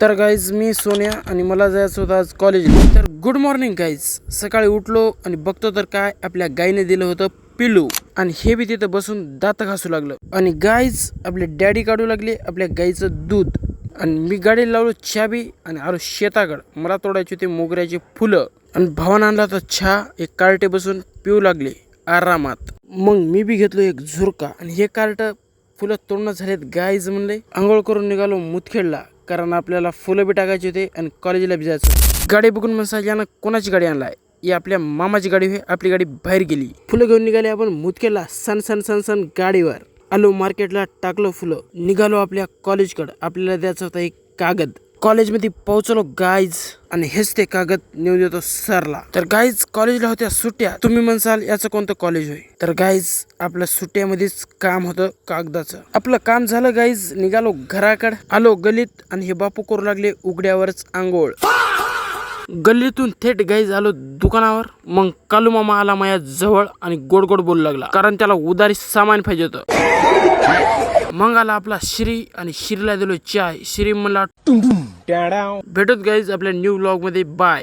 तर गाईज मी सोन्या आणि मला जायचं होतं आज कॉलेज. तर गुड मॉर्निंग गाईज. सकाळी उठलो आणि बघतो तर काय आपल्या गाईने दिलं होतं पिलू आणि हे बी तिथं बसून दात घासू लागलं. आणि गाईज आपले डॅडी काढू लागले आपल्या गाईचं दूध. आणि मी गाडीला लावलो चाबी आणि आलो शेताकडं. मला तोडायचे होते मोगऱ्याचे फुलं आणि भावानं आणला होता चहा. एक कार्टे बसून पिऊ लागले आरामात. मग मी बी घेतलो एक झुरका आणि हे कार्ट फुलं तोडणं झालेत गाईज म्हणले. आंघोळ करून निघालो मुदखेडला, कारण आपल्याला फुलं बी टाकायचे होते आणि कॉलेजला बी जायचं. गाडी बघून म्हणसाल यानं कोणाची गाडी आणलाय? ही आपल्या मामाची गाडी होय. आपली गाडी बाहेर गेली. फुलं घेऊन निघाले आपण मुदखेडला सन सन सन सन गाडीवर. आलो मार्केटला, टाकलो फुलं, निघालो आपल्या कॉलेजकडं. आपल्याला द्यायचा होता एक कागद. कॉलेजमध्ये पोहोचलो गाईज आणि हेच ते कागद नेऊन देतो सरला. तर गाईज कॉलेजला होत्या सुट्ट्या. तुम्ही म्हणसाल याचं कोणतं कॉलेज होय? तर गाईज आपल्या सुट्ट्यामध्येच काम होतं कागदाचं. आपलं काम झालं गाईज, निघालो घराकडे. आलो गलीत आणि हे बापू करू लागले उघड्यावरच आंघोळ. गल्लीतून थेट गाईज आलो दुकानावर. मग कालू मामा आला माझ्या जवळ आणि गोड गोड बोलू लागला, कारण त्याला उधारी सामान पाहिजे होतं. मग आला आपला श्री आणि श्रीला दिलो चाय. श्री म्हणला भेटत गाईज आपल्या न्यू व्लॉग मध्ये. बाय.